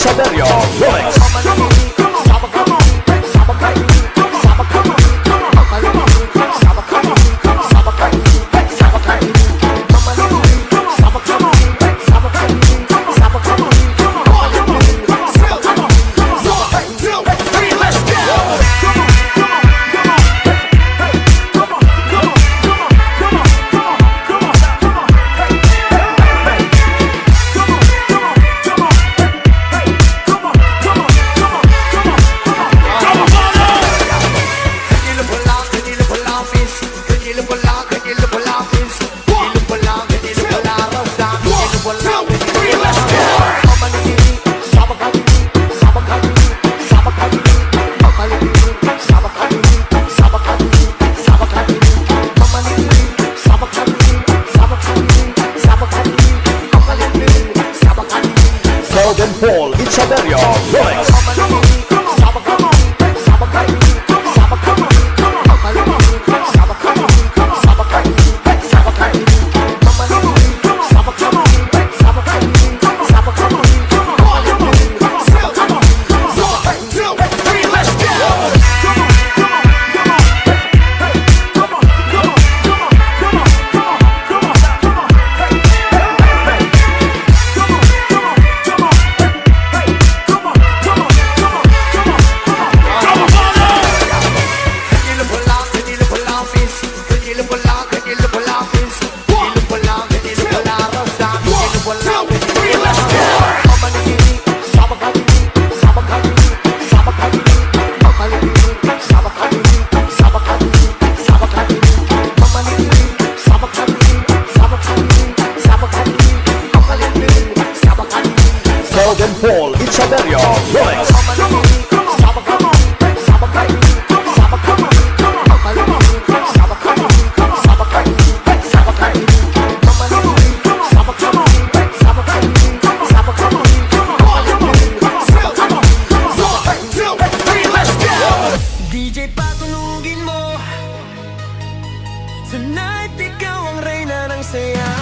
Saverio Remix. Logan Paul, it's Saverio Remix. Logan Paul, it's Saverio Remix. DJ patulugin mo. Tonight ikaw ang reyna ng sayaw.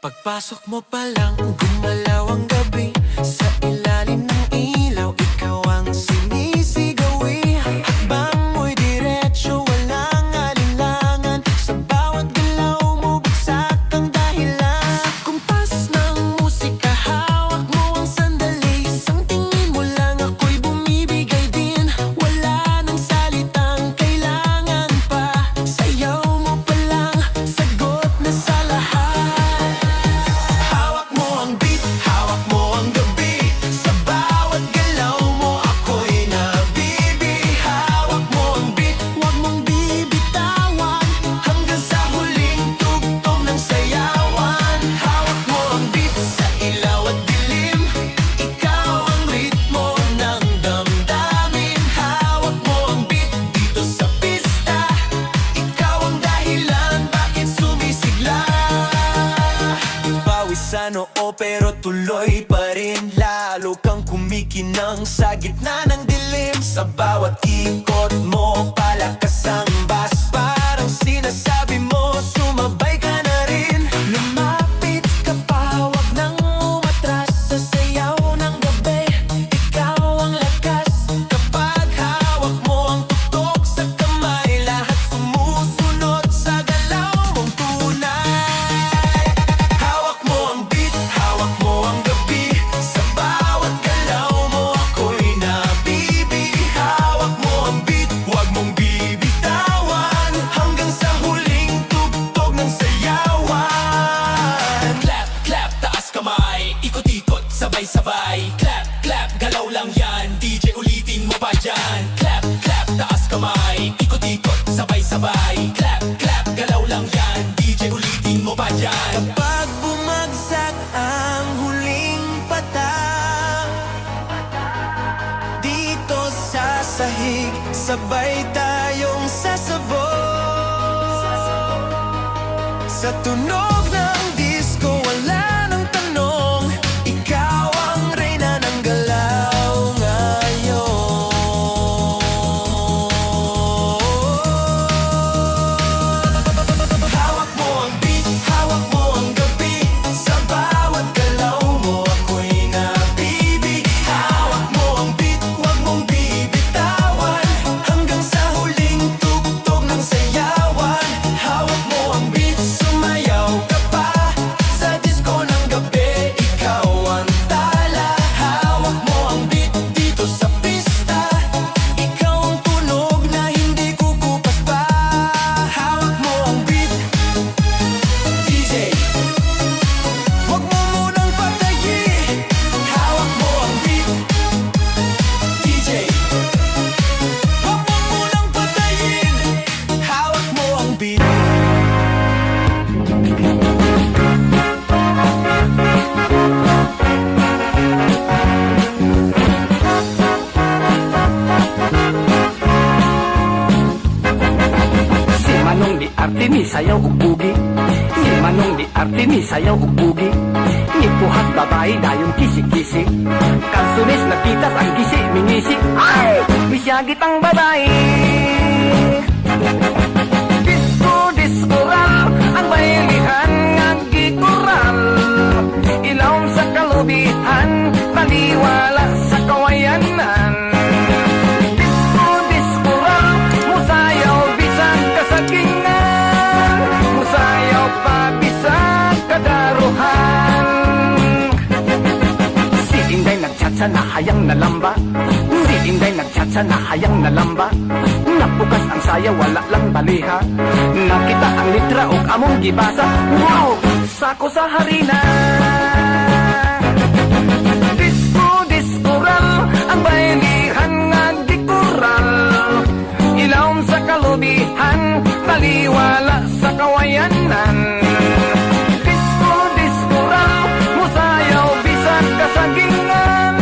Pagpasok mo pa lang, gumalaw ang gabi. Sa ilalim ng ilaw, ikaw ang sinisigawi. Hakbang mo'y diretso, walang alinlangan. Sa bawat galaw mo, bagsak ang dahilan. Sa kumpas ng musika, hawak mo ang sandali. Isang tingin mo lang, ako'y bumibigay din. Wala nang salitang kailangan pa. Sayaw mo pa lang, sagot na sa lahat. Sa noo pero tuloy pa rin. Lalo kang kumikinang sa gitna ng dilim. Sa bawat ikot mo, palakas ang bass. Parang sinasabi mo, sumabay ka na rin. Lumapit ka pa, wag nang umatras. Sa sayaw ng gabi, ikaw ang lakas. Kapag hawak mo ang tutok sa kamay, lahat sumusunod sa galaw mong tunay. Sabay-sabay, clap, clap, galaw lang yan. DJ ulitin mo pa dyan. Clap, clap, taas kamay. Ikot-ikot, sabay-sabay. Clap, clap, galaw lang yan. DJ ulitin mo pa dyan. Kapag bumagsak ang huling patak, dito sa sahig, sabay tayong sasabog. Sa tunog ng disco, wala nang tanong. Ikaw ang reyna ng galaw nga. Manong ni arte ni sayaw ug bugi. Ni puhat babae dayon kisi-kisi. Kansunis nakitas ang gisi mingisi. Ay! Misyagit ang babae. Disco-discoral ang baylihan nga gikural. Ilawom sa kalubihan, taliwala sa kawayanan. Disco-discoral, musayaw bisag kasagingan. Musayaw pa bisag kadaruhan. Si Inday nagtsatsa na hayang nalamba. Si Inday nagtsatsa na hayang nalamba. Napukas ang saya, wala lang baliha. Nakita ang litra o among gibasa. Wow! Sako sa harina. Disco-discoral ang baylihan nga gikural. Ilawom sa kalubihan, taliwala sa kawayanan. Disco-discoral, musayaw bisag kasagingan.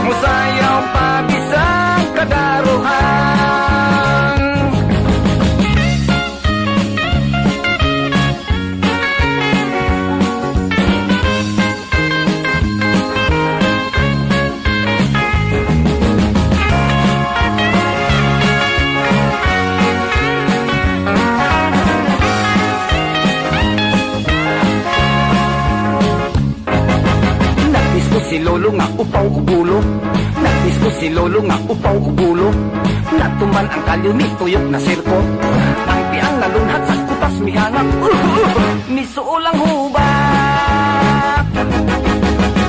Musayaw pa bisag kadaruhan. Si lolo nga upaw ugulo. Nagdisco si lolo nga upaw ugulo. Natuman ang kalyumi tuyok na sirko. Ang tiang nalunhat sa kutas mihangap. Misuulang hubak.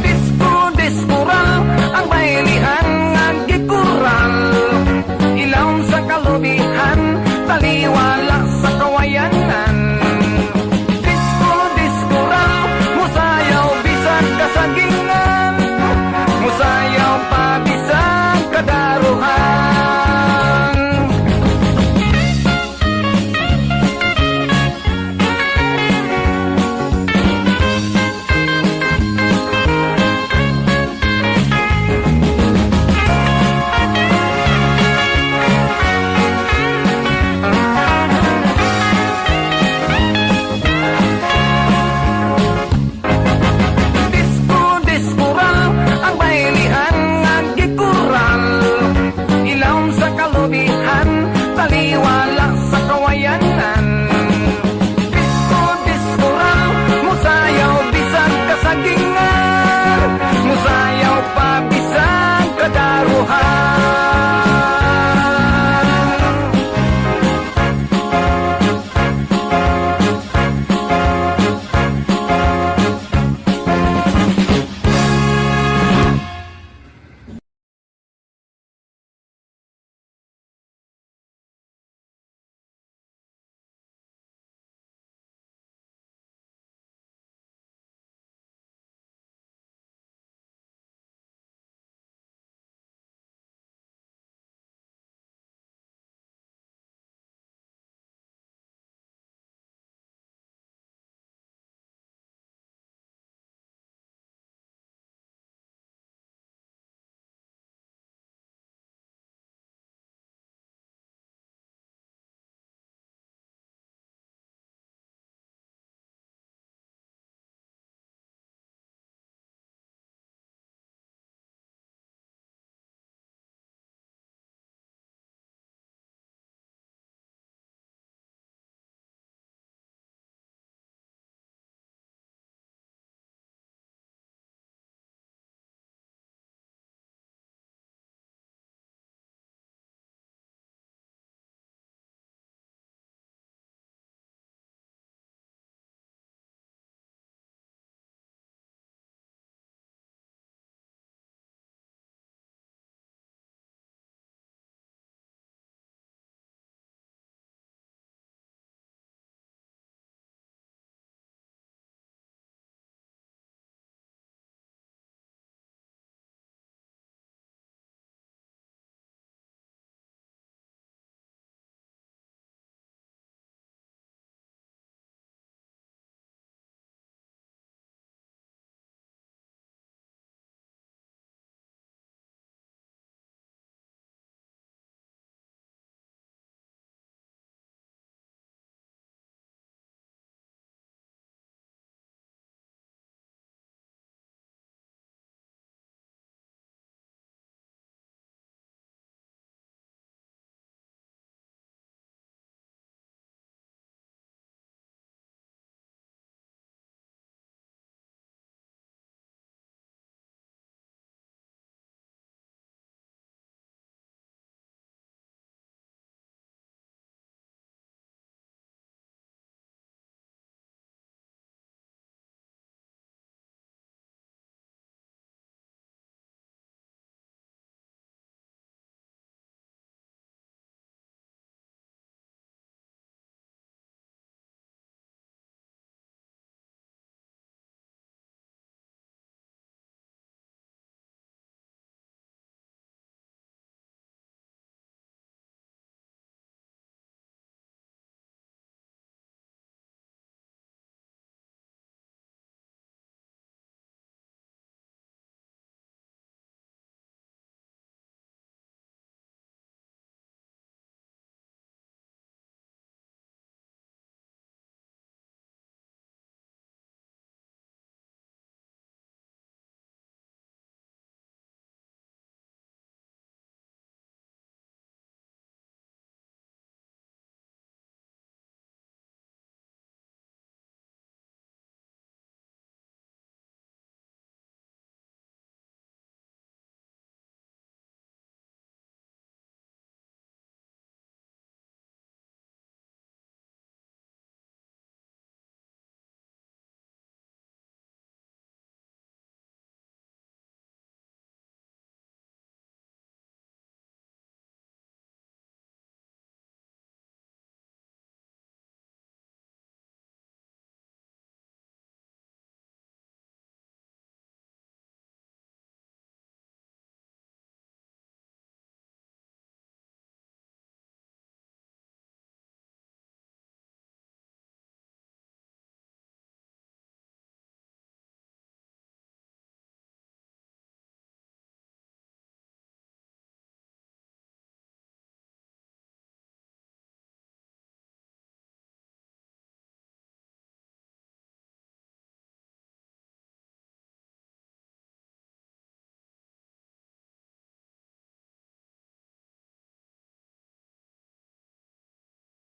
Disco-discoral ang baylihan nga gikural. Ilawom sa kalubihan, taliwa